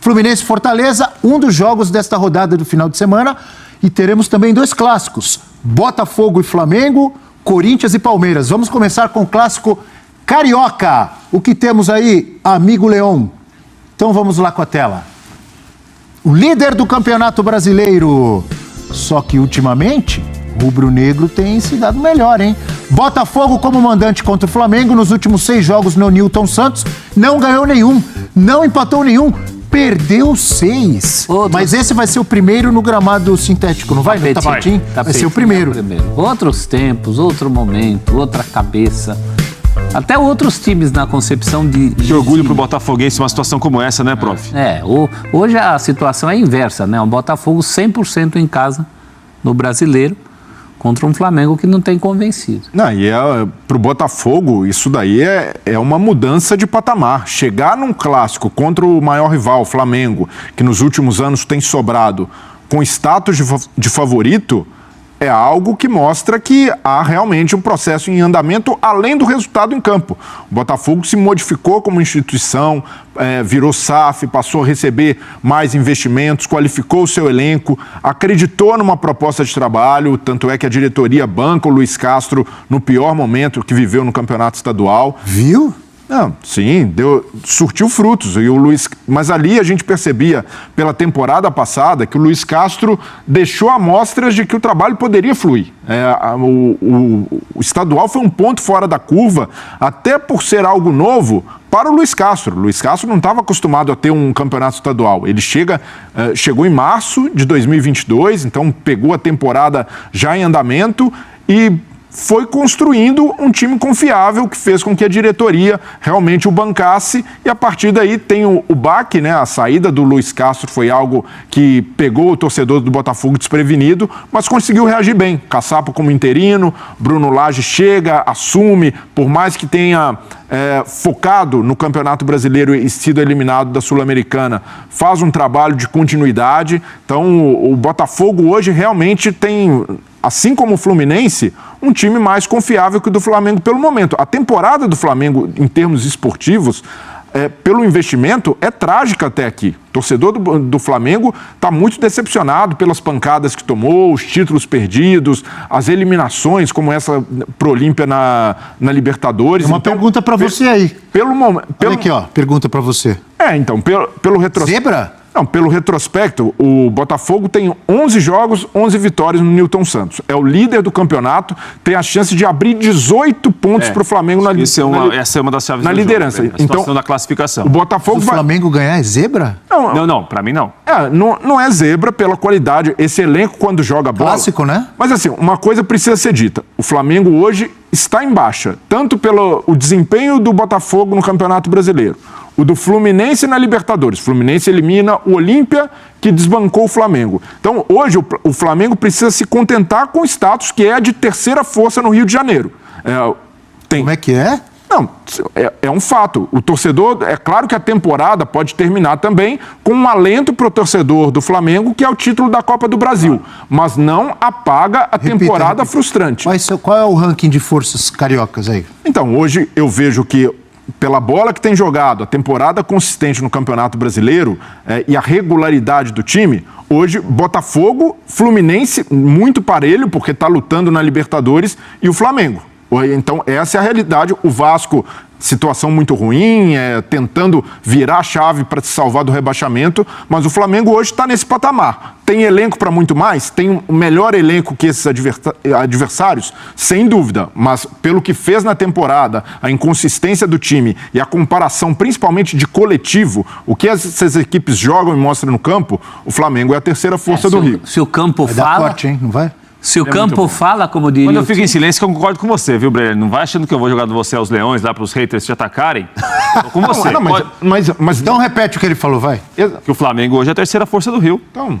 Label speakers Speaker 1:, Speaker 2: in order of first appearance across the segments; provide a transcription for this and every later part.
Speaker 1: Fluminense e Fortaleza, um dos jogos desta rodada do final de semana. E teremos também 2 clássicos, Botafogo e Flamengo, Corinthians e Palmeiras. Vamos começar com o clássico carioca. O que temos aí, amigo Leão? Então vamos lá com a tela. O líder do Campeonato Brasileiro. Só que ultimamente, o rubro-negro tem se dado melhor, hein? Botafogo como mandante contra o Flamengo nos últimos 6 jogos no Newton Santos. Não ganhou nenhum, não empatou nenhum. Perdeu 6. Mas esse vai ser o primeiro no gramado sintético, não vai? No tapetinho? Vai ser o primeiro.
Speaker 2: Outros tempos, outro momento, outra cabeça. Até outros times na concepção de...
Speaker 3: Que orgulho pro botafoguense uma situação como essa, né, prof?
Speaker 2: Hoje a situação é inversa, né? O Botafogo 100% em casa no Brasileiro contra um Flamengo que não tem convencido.
Speaker 4: Não, e pro Botafogo, isso daí é uma mudança de patamar. Chegar num clássico contra o maior rival, o Flamengo, que nos últimos anos tem sobrado com status de favorito, é algo que mostra que há realmente um processo em andamento além do resultado em campo. O Botafogo se modificou como instituição, virou SAF, passou a receber mais investimentos, qualificou o seu elenco, acreditou numa proposta de trabalho, tanto é que a diretoria banca o Luiz Castro no pior momento que viveu no campeonato estadual.
Speaker 1: Viu?
Speaker 4: Não, sim, surtiu frutos. Mas ali a gente percebia, pela temporada passada, que o Luiz Castro deixou amostras de que o trabalho poderia fluir. O estadual foi um ponto fora da curva, até por ser algo novo para o Luiz Castro. O Luiz Castro não estava acostumado a ter um campeonato estadual. Ele chegou em março de 2022, então pegou a temporada já em andamento e foi construindo um time confiável que fez com que a diretoria realmente o bancasse e a partir daí tem o baque, né? A saída do Luiz Castro foi algo que pegou o torcedor do Botafogo desprevenido, mas conseguiu reagir bem. Caçapo como interino, Bruno Lage chega, assume, por mais que tenha focado no Campeonato Brasileiro e sido eliminado da Sul-Americana, faz um trabalho de continuidade. Então o Botafogo hoje realmente tem, assim como o Fluminense, um time mais confiável que o do Flamengo pelo momento. A temporada do Flamengo, em termos esportivos, pelo investimento, é trágica até aqui. O torcedor do Flamengo está muito decepcionado pelas pancadas que tomou, os títulos perdidos, as eliminações, como essa pro Olímpia na Libertadores.
Speaker 1: Uma pergunta para você aí.
Speaker 4: Olha
Speaker 1: aqui, ó, pergunta para você.
Speaker 4: Então, pelo retrospecto...
Speaker 1: Zebra?
Speaker 4: Não, pelo retrospecto, o Botafogo tem 11 jogos, 11 vitórias no Newton Santos. É o líder do campeonato, tem a chance de abrir 18 pontos para o Flamengo
Speaker 3: essa é uma das chaves
Speaker 4: na liderança.
Speaker 3: Jogo, a situação da classificação.
Speaker 4: O Botafogo
Speaker 1: Se o Flamengo ganhar é zebra?
Speaker 3: Não, para mim não.
Speaker 4: Não é zebra pela qualidade. Esse elenco, quando joga bola...
Speaker 1: Clássico, né?
Speaker 4: Mas assim, uma coisa precisa ser dita. O Flamengo hoje está em baixa, tanto pelo desempenho do Botafogo no Campeonato Brasileiro, o do Fluminense na Libertadores. O Fluminense elimina o Olímpia, que desbancou o Flamengo. Então, hoje, o Flamengo precisa se contentar com o status que é de terceira força no Rio de Janeiro.
Speaker 1: Como é que é?
Speaker 4: Não, é um fato. O torcedor, é claro que a temporada pode terminar também com um alento para o torcedor do Flamengo, que é o título da Copa do Brasil. Mas não apaga a temporada frustrante.
Speaker 1: Mas qual é o ranking de forças cariocas aí?
Speaker 4: Então, hoje eu vejo que, pela bola que tem jogado, a temporada consistente no Campeonato Brasileiro e a regularidade do time, hoje Botafogo, Fluminense, muito parelho, porque está lutando na Libertadores, e o Flamengo. Então, essa é a realidade. O Vasco, situação muito ruim, tentando virar a chave para se salvar do rebaixamento, mas o Flamengo hoje está nesse patamar. Tem elenco para muito mais? Tem um melhor elenco que esses adversários? Sem dúvida, mas pelo que fez na temporada, a inconsistência do time e a comparação principalmente de coletivo, o que essas equipes jogam e mostram no campo, o Flamengo é a terceira força do Rio.
Speaker 2: Se o campo
Speaker 1: vai
Speaker 2: fala...
Speaker 1: dar corte, hein? Não vai?
Speaker 2: Se o campo fala, como diria...
Speaker 3: Quando eu fico em silêncio, eu concordo com você, viu, Breno? Não vai achando que eu vou jogar você aos leões lá para os haters te atacarem. Tô com você.
Speaker 4: Mas
Speaker 1: então repete o que ele falou, vai.
Speaker 3: Que o Flamengo hoje é a terceira força do Rio.
Speaker 4: Então,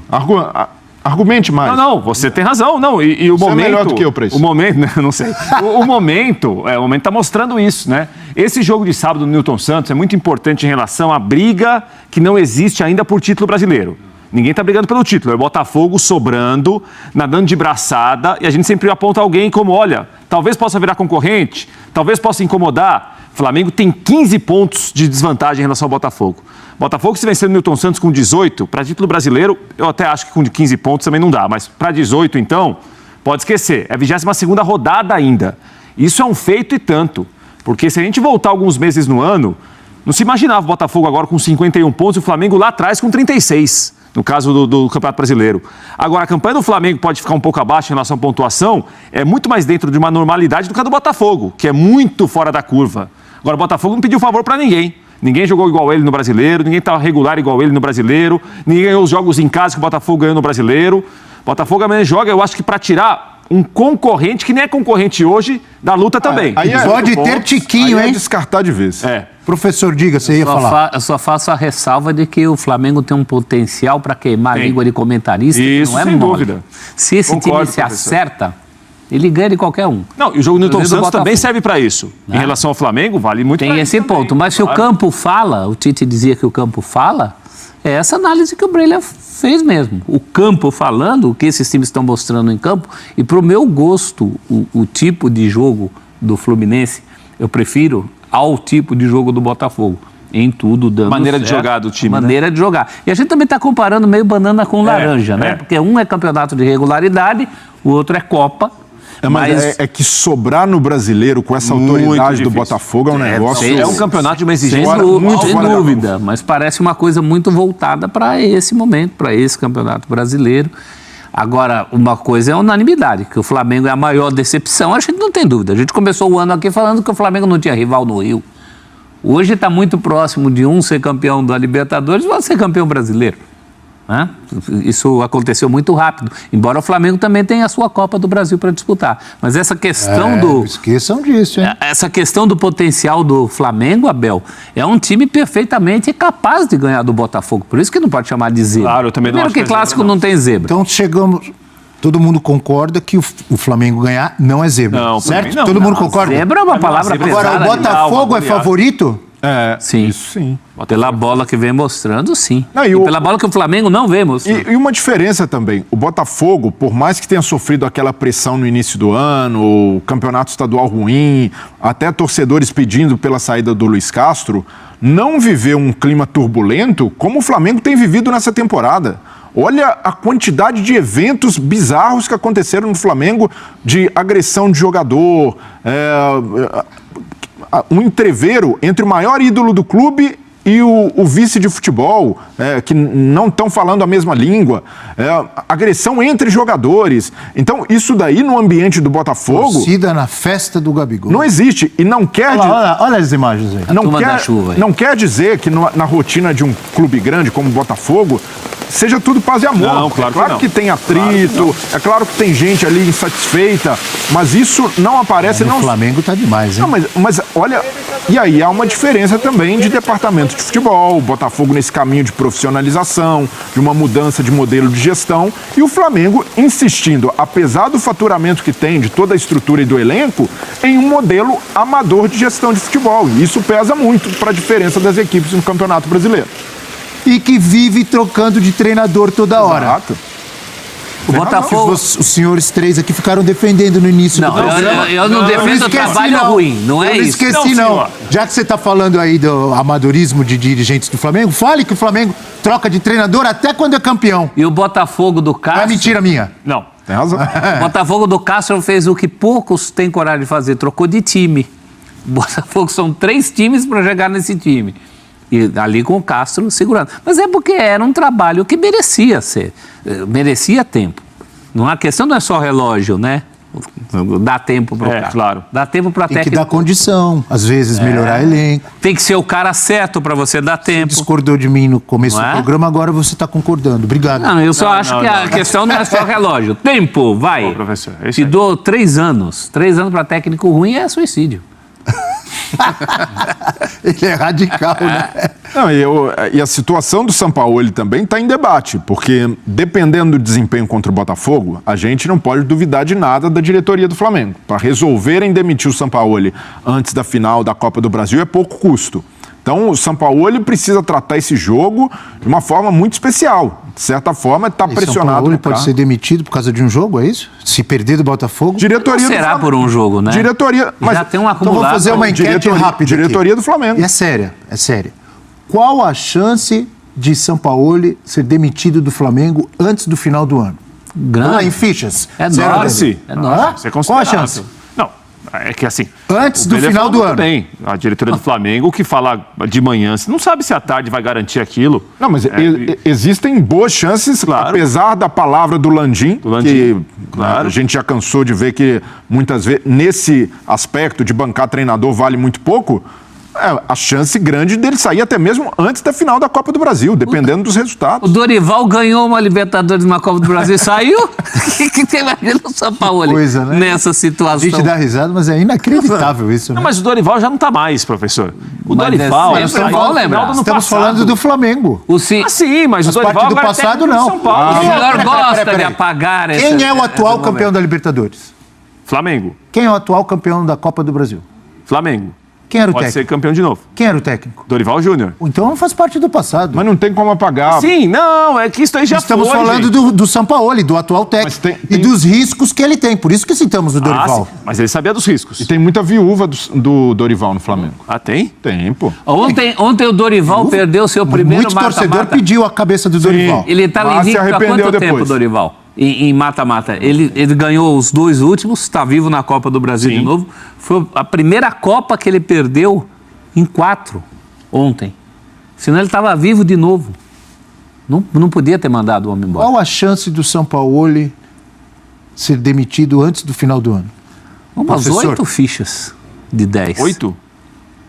Speaker 4: argumente mais.
Speaker 3: Não, você tem razão. Não, e o
Speaker 4: você
Speaker 3: momento...
Speaker 4: é melhor do que eu para isso.
Speaker 3: O momento, não sei. O momento está mostrando isso, né? Esse jogo de sábado no Newton Santos é muito importante em relação à briga que não existe ainda por título brasileiro. Ninguém está brigando pelo título, é o Botafogo sobrando, nadando de braçada, e a gente sempre aponta alguém como, olha, talvez possa virar concorrente, talvez possa incomodar. O Flamengo tem 15 pontos de desvantagem em relação ao Botafogo. Botafogo se vencendo o Newton Santos com 18, para título brasileiro, eu até acho que com 15 pontos também não dá, mas para 18 então, pode esquecer, é a 22ª rodada ainda. Isso é um feito e tanto, porque se a gente voltar alguns meses no ano, não se imaginava o Botafogo agora com 51 pontos e o Flamengo lá atrás com 36, no caso do Campeonato Brasileiro. Agora, a campanha do Flamengo pode ficar um pouco abaixo em relação à pontuação, é muito mais dentro de uma normalidade do que a do Botafogo, que é muito fora da curva. Agora, o Botafogo não pediu favor para ninguém. Ninguém jogou igual ele no Brasileiro, ninguém estava regular igual ele no Brasileiro, ninguém ganhou os jogos em casa que o Botafogo ganhou no Brasileiro. O Botafogo amanhã joga, eu acho que para tirar um concorrente, que nem é concorrente hoje, da luta também.
Speaker 1: Pode ter tiquinho, hein?
Speaker 4: Descartar de vez.
Speaker 1: Professor, diga, você ia falar.
Speaker 2: Eu só faço a ressalva de que o Flamengo tem um potencial para queimar a língua de comentarista.
Speaker 3: Isso,
Speaker 2: que não é
Speaker 3: sem
Speaker 2: mole.
Speaker 3: dúvida.
Speaker 2: Se esse
Speaker 3: Concordo,
Speaker 2: time se
Speaker 3: professor.
Speaker 2: acerta, ele ganha de qualquer um.
Speaker 3: Não, e o jogo do Newton
Speaker 2: Inclusive do
Speaker 3: Santos também
Speaker 2: Botafogo.
Speaker 3: serve para isso. Em relação ao Flamengo, vale muito
Speaker 2: Tem
Speaker 3: pra
Speaker 2: esse
Speaker 3: isso também,
Speaker 2: ponto. Mas se o
Speaker 3: claro.
Speaker 2: campo fala, o Tite dizia que o campo fala, é essa análise que o Breler fez mesmo. O campo falando, o que esses times estão mostrando em campo, e para o meu gosto, o tipo de jogo do Fluminense, eu prefiro ao tipo de jogo do Botafogo. Em tudo, dando
Speaker 3: Maneira de
Speaker 2: certo.
Speaker 3: jogar do time,
Speaker 2: Maneira de jogar. E a gente também está comparando meio banana com laranja, né? Porque um é campeonato de regularidade, o outro é Copa.
Speaker 4: Mas é que sobrar no Brasileiro com essa autoridade do
Speaker 3: difícil.
Speaker 4: Botafogo é um negócio...
Speaker 3: É um campeonato de uma exigência
Speaker 4: muito
Speaker 2: Sem
Speaker 4: fora da
Speaker 2: dúvida, mas parece uma coisa muito voltada para esse momento, para esse campeonato brasileiro. Agora, uma coisa é unanimidade, que o Flamengo é a maior decepção, a gente não tem dúvida. A gente começou o ano aqui falando que o Flamengo não tinha rival no Rio. Hoje está muito próximo de um ser campeão da Libertadores e outro ser campeão brasileiro. Né? Isso aconteceu muito rápido, embora o Flamengo também tenha a sua Copa do Brasil para disputar. Mas essa questão
Speaker 1: Não esqueçam disso, hein?
Speaker 2: Essa questão do potencial do Flamengo, Abel, é um time perfeitamente capaz de ganhar do Botafogo. Por isso que não pode chamar de zebra.
Speaker 3: Claro, eu também não
Speaker 2: Primeiro
Speaker 3: acho
Speaker 2: que
Speaker 3: que é
Speaker 2: clássico
Speaker 3: zebra, não.
Speaker 2: não tem zebra.
Speaker 1: Então chegamos... Todo mundo concorda que o Flamengo ganhar não é zebra,
Speaker 3: Não, pra
Speaker 1: certo?
Speaker 3: mim não.
Speaker 1: Todo mundo concorda?
Speaker 2: Zebra é uma palavra
Speaker 3: zebra
Speaker 2: pesada.
Speaker 1: Agora, o
Speaker 3: Pesada,
Speaker 1: Botafogo é
Speaker 3: goleada.
Speaker 1: favorito?
Speaker 2: Sim.
Speaker 4: Isso sim.
Speaker 2: Pela bola que vem mostrando, sim.
Speaker 4: Não,
Speaker 2: e pela bola que o Flamengo não vê mostrando.
Speaker 4: E uma diferença também, o Botafogo, por mais que tenha sofrido aquela pressão no início do ano, o campeonato estadual ruim, até torcedores pedindo pela saída do Luiz Castro, não viveu um clima turbulento como o Flamengo tem vivido nessa temporada. Olha a quantidade de eventos bizarros que aconteceram no Flamengo, de agressão de jogador, um entreveiro entre o maior ídolo do clube e o vice de futebol, que não estão falando a mesma língua, agressão entre jogadores. Então, isso daí no ambiente do Botafogo
Speaker 1: Torcida na festa do Gabigol.
Speaker 4: não existe e não quer...
Speaker 1: Olha as imagens aí.
Speaker 2: turma da chuva aí.
Speaker 4: Não quer dizer que na rotina de um clube grande como o Botafogo seja tudo paz e amor.
Speaker 3: Não, claro
Speaker 4: é
Speaker 3: que
Speaker 4: claro
Speaker 3: não.
Speaker 4: que tem atrito, é claro que tem gente ali insatisfeita, mas isso não aparece...
Speaker 1: O Flamengo tá demais, hein?
Speaker 4: Não, mas olha, e aí há uma diferença também de departamento de futebol, o Botafogo nesse caminho de profissionalização, de uma mudança de modelo de gestão, e o Flamengo insistindo, apesar do faturamento que tem, de toda a estrutura e do elenco, em um modelo amador de gestão de futebol. E isso pesa muito para a diferença das equipes no Campeonato Brasileiro.
Speaker 1: E que vive trocando de treinador toda hora.
Speaker 4: Exato.
Speaker 2: O Botafogo...
Speaker 1: Os senhores três aqui ficaram defendendo no início do
Speaker 2: Não,
Speaker 1: programa.
Speaker 2: eu não defendo o trabalho ruim, não é
Speaker 1: eu não
Speaker 2: isso.
Speaker 1: esqueci,
Speaker 3: Não,
Speaker 1: não.
Speaker 3: senhor.
Speaker 1: Já que você está falando aí do amadorismo de dirigentes do Flamengo, fale que o Flamengo troca de treinador até quando é campeão.
Speaker 2: E o Botafogo do
Speaker 1: Não é
Speaker 2: Castro...
Speaker 1: mentira minha.
Speaker 3: Não.
Speaker 4: Tem razão.
Speaker 2: O Botafogo do Castro fez o que poucos têm coragem de fazer, trocou de time. O Botafogo são 3 times para jogar nesse time. E ali com o Castro segurando. Mas é porque era um trabalho que merecia merecia tempo. A questão não é só relógio, né? Dá tempo para o cara.
Speaker 3: Claro.
Speaker 2: Dá tempo para
Speaker 1: Tem que
Speaker 2: técnico.
Speaker 1: dar condição, às vezes melhorar elenco.
Speaker 2: Tem que ser o cara certo para você dar tempo.
Speaker 1: Discordou de mim no começo
Speaker 2: Não
Speaker 1: do
Speaker 2: é?
Speaker 1: programa, agora você está concordando. Obrigado.
Speaker 2: Não, eu só acho que a questão não é só relógio. Tempo, vai.
Speaker 3: Ô, professor, é isso
Speaker 2: Te
Speaker 3: aí.
Speaker 2: dou 3 anos. 3 anos para técnico ruim é suicídio.
Speaker 1: Ele é radical, né?
Speaker 4: Não, e a situação do Sampaoli também está em debate, porque dependendo do desempenho contra o Botafogo, a gente não pode duvidar de nada da diretoria do Flamengo. Para resolverem demitir o Sampaoli antes da final da Copa do Brasil é pouco custo. Então o Sampaoli precisa tratar esse jogo de uma forma muito especial. De certa forma, está pressionado.
Speaker 1: Ele pode ser demitido por causa de um jogo, é isso? Se perder do Botafogo?
Speaker 4: Diretoria
Speaker 2: Não
Speaker 4: do
Speaker 2: será
Speaker 4: Flamengo.
Speaker 2: por um jogo, né?
Speaker 4: Diretoria, mas
Speaker 2: Já tem um
Speaker 1: Então
Speaker 2: acumulado.
Speaker 1: vamos fazer uma enquete rápida aqui.
Speaker 4: diretoria do Flamengo.
Speaker 1: E é séria, é séria. Qual a chance de Sampaoli ser demitido do Flamengo antes do final do ano?
Speaker 2: Grande.
Speaker 1: Vamos lá, em fichas.
Speaker 2: É
Speaker 1: Zero a
Speaker 2: enorme.
Speaker 1: dez.
Speaker 2: É enorme.
Speaker 3: Isso é
Speaker 1: Qual a
Speaker 3: considerável.
Speaker 1: chance?
Speaker 3: Não, é que assim...
Speaker 1: Antes
Speaker 3: o
Speaker 1: do
Speaker 3: Pelé
Speaker 1: final
Speaker 3: falou
Speaker 1: do
Speaker 3: muito
Speaker 1: ano.
Speaker 3: bem, a diretoria do Flamengo, que fala de manhã, você não sabe se à tarde vai garantir aquilo.
Speaker 4: Não, mas existem boas chances,
Speaker 3: Claro.
Speaker 4: apesar da palavra do Landim, que
Speaker 3: claro.
Speaker 4: a gente já cansou de ver que muitas vezes, nesse aspecto de bancar treinador vale muito pouco, a chance grande dele sair até mesmo antes da final da Copa do Brasil, dependendo dos
Speaker 2: O
Speaker 4: resultados.
Speaker 2: Dorival ganhou uma Libertadores na Copa do Brasil e saiu? O que você imagina o Sampaoli
Speaker 1: Coisa, né?
Speaker 2: nessa
Speaker 1: A
Speaker 2: situação?
Speaker 1: gente dá risada, mas é inacreditável isso, né?
Speaker 3: Não, mas o Dorival já não está mais, professor. O
Speaker 2: Mas
Speaker 3: Dorival...
Speaker 2: é sempre
Speaker 3: saiu
Speaker 2: bom
Speaker 3: no
Speaker 2: lembrar.
Speaker 3: final do ano
Speaker 1: Estamos
Speaker 3: passado.
Speaker 1: falando do Flamengo.
Speaker 2: O Sim.
Speaker 3: Ah, sim, mas o
Speaker 1: Faz parte
Speaker 3: Dorival
Speaker 1: do
Speaker 3: agora é
Speaker 1: passado,
Speaker 3: técnico
Speaker 1: não.
Speaker 3: de São Paulo.
Speaker 2: O senhor gosta
Speaker 1: peraí.
Speaker 2: de apagar esse...
Speaker 1: Quem é o atual
Speaker 2: esse
Speaker 1: campeão
Speaker 2: momento.
Speaker 1: da Libertadores?
Speaker 3: Flamengo.
Speaker 1: Quem é o atual campeão da Copa do Brasil?
Speaker 3: Flamengo.
Speaker 1: Quem era o
Speaker 3: Pode ser
Speaker 1: técnico?
Speaker 3: campeão de novo.
Speaker 1: Quem era o técnico?
Speaker 3: Dorival Júnior.
Speaker 1: Então faz parte do passado.
Speaker 4: Mas não tem como apagar.
Speaker 3: Sim, não, é que isso aí já
Speaker 1: Estamos
Speaker 3: foi,
Speaker 1: falando
Speaker 3: gente.
Speaker 1: do Sampaoli, do atual técnico,
Speaker 4: Mas
Speaker 1: e dos riscos que ele tem. Por isso que citamos o Dorival.
Speaker 3: sim, mas ele sabia dos riscos.
Speaker 4: E tem muita viúva do Dorival no Flamengo.
Speaker 3: Ah, tem?
Speaker 4: Tem, pô.
Speaker 2: Ontem o Dorival perdeu seu primeiro
Speaker 1: Muito torcedor
Speaker 2: mata-mata.
Speaker 1: pediu a cabeça do Dorival.
Speaker 2: Ele está
Speaker 4: Mas se
Speaker 2: invicto há
Speaker 4: arrependeu
Speaker 2: quanto tempo,
Speaker 4: depois.
Speaker 2: Dorival? Em mata-mata. Ele ganhou os 2 últimos, está vivo na Copa do Brasil
Speaker 3: Sim.
Speaker 2: de novo. Foi a primeira Copa que ele perdeu em 4 ontem. Senão ele estava vivo de novo. Não podia ter mandado o homem embora.
Speaker 1: Qual a chance do Sampaoli ser demitido antes do final do ano?
Speaker 2: Umas
Speaker 1: professor?
Speaker 2: 8 fichas de 10.
Speaker 3: 8?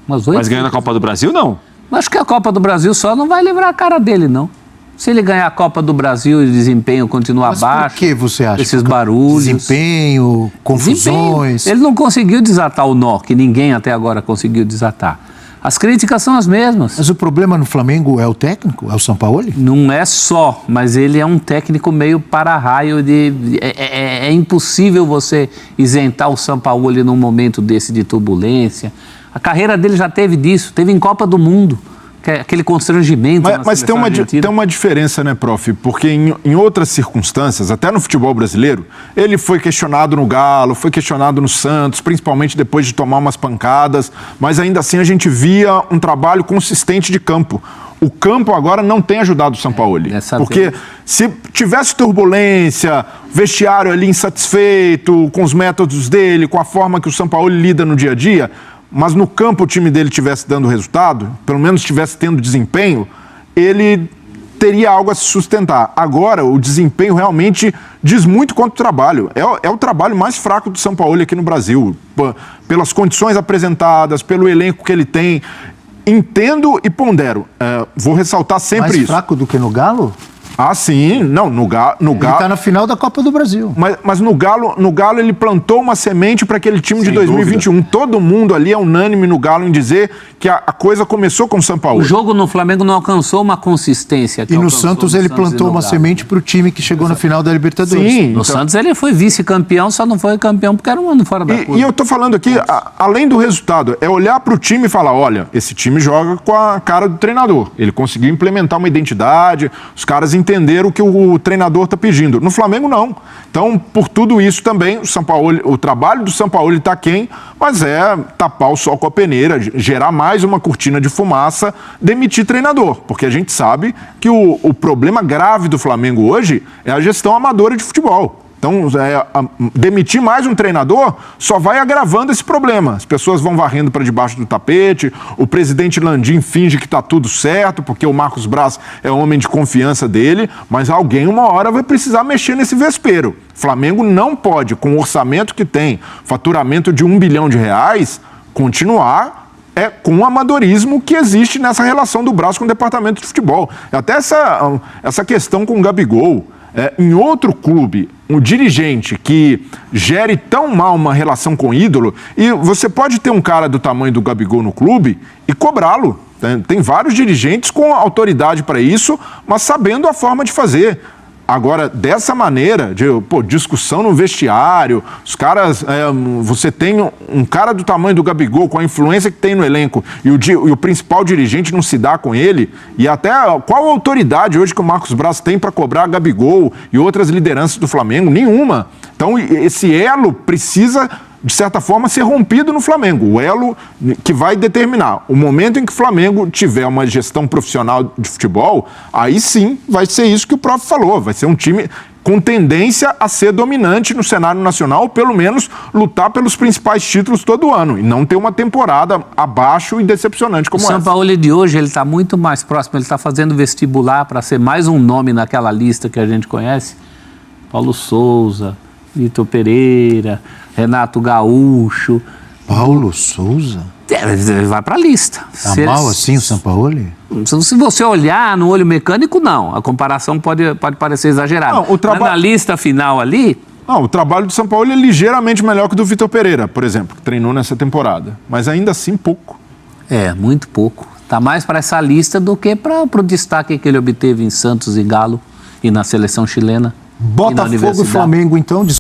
Speaker 2: Umas 8
Speaker 3: Mas ganhando a Copa do Brasil, não.
Speaker 2: Acho que a Copa do Brasil só não vai livrar a cara dele, não. Se ele ganhar a Copa do Brasil e o desempenho continuar
Speaker 1: Mas
Speaker 2: baixo...
Speaker 1: por que você acha?
Speaker 2: Esses barulhos...
Speaker 1: Desempenho, confusões...
Speaker 2: Desempenho. Ele não conseguiu desatar o nó, que ninguém até agora conseguiu desatar. As críticas são as mesmas.
Speaker 1: Mas o problema no Flamengo é o técnico? É o Sampaoli?
Speaker 2: Não é só, mas ele é um técnico meio para-raio de... É impossível você isentar o Sampaoli num momento desse de turbulência. A carreira dele já teve disso, teve em Copa do Mundo, que é aquele constrangimento.
Speaker 4: Mas tem uma diferença, né, prof? Porque em outras circunstâncias, até no futebol brasileiro, ele foi questionado no Galo, foi questionado no Santos, principalmente depois de tomar umas pancadas, mas ainda assim a gente via um trabalho consistente de campo. O campo agora não tem ajudado o Sampaoli. Porque se tivesse turbulência, vestiário ali insatisfeito com os métodos dele, com a forma que o Sampaoli lida no dia a dia, mas no campo o time dele estivesse dando resultado, pelo menos estivesse tendo desempenho, ele teria algo a se sustentar. Agora, o desempenho realmente diz muito quanto o trabalho. É o trabalho mais fraco do Sampaoli aqui no Brasil. Pelas condições apresentadas, pelo elenco que ele tem. Entendo e pondero. Vou ressaltar sempre
Speaker 1: Mais
Speaker 4: isso.
Speaker 1: fraco do que no Galo?
Speaker 4: Ah, sim. Não, no Galo...
Speaker 1: Ele está na final da Copa do Brasil.
Speaker 4: Mas no Galo ele plantou uma semente para aquele time de 2021. Todo mundo ali é unânime no Galo em dizer que a coisa começou com o Sampaoli.
Speaker 2: O jogo no Flamengo não alcançou uma consistência.
Speaker 1: E no Santos ele plantou uma semente para o time que chegou na final da Libertadores.
Speaker 4: Sim.
Speaker 2: No Santos ele foi vice-campeão, só não foi campeão porque era um ano fora da curva.
Speaker 4: E eu tô falando aqui, além do resultado, é olhar para o time e falar, olha, esse time joga com a cara do treinador. Ele conseguiu implementar uma identidade, os caras entenderam o que o treinador está pedindo. No Flamengo, não. Então, por tudo isso também, o trabalho do Sampaoli está aquém, mas é tapar o sol com a peneira, gerar mais uma cortina de fumaça, demitir treinador. Porque a gente sabe que o problema grave do Flamengo hoje é a gestão amadora de futebol. Então, demitir mais um treinador só vai agravando esse problema. As pessoas vão varrendo para debaixo do tapete, o presidente Landim finge que está tudo certo, porque o Marcos Braz é o homem de confiança dele, mas alguém uma hora vai precisar mexer nesse vespeiro. Flamengo não pode, com o orçamento que tem, faturamento de R$1 bilhão, continuar com o amadorismo que existe nessa relação do Braz com o departamento de futebol. Até essa questão com o Gabigol. Em outro clube, um dirigente que gere tão mal uma relação com o ídolo, e você pode ter um cara do tamanho do Gabigol no clube e cobrá-lo. Tem vários dirigentes com autoridade para isso, mas sabendo a forma de fazer. Agora, dessa maneira, discussão no vestiário, os caras, você tem um cara do tamanho do Gabigol, com a influência que tem no elenco, e o principal dirigente não se dá com ele, e até qual a autoridade hoje que o Marcos Braz tem para cobrar Gabigol e outras lideranças do Flamengo? Nenhuma. Então, esse elo precisa de certa forma, ser rompido no Flamengo. O elo que vai determinar o momento em que o Flamengo tiver uma gestão profissional de futebol, aí sim vai ser isso que o próprio falou. Vai ser um time com tendência a ser dominante no cenário nacional, ou pelo menos lutar pelos principais títulos todo ano, e não ter uma temporada abaixo e decepcionante como essa.
Speaker 2: O São Paulo de hoje, ele está muito mais próximo, ele está fazendo vestibular para ser mais um nome naquela lista que a gente conhece. Paulo Souza, Vitor Pereira, Renato Gaúcho.
Speaker 1: Paulo Souza?
Speaker 2: Vai para a lista.
Speaker 1: Tá mal assim o Sampaoli?
Speaker 2: Se você olhar no olho mecânico, não. A comparação pode parecer exagerada.
Speaker 4: Não,
Speaker 2: Mas na lista final ali...
Speaker 4: Não, o trabalho do São Paulo é ligeiramente melhor que o do Vitor Pereira, por exemplo, que treinou nessa temporada. Mas ainda assim, pouco.
Speaker 2: Muito pouco. Está mais para essa lista do que para o destaque que ele obteve em Santos e Galo e na seleção chilena.
Speaker 1: Botafogo e Flamengo, então,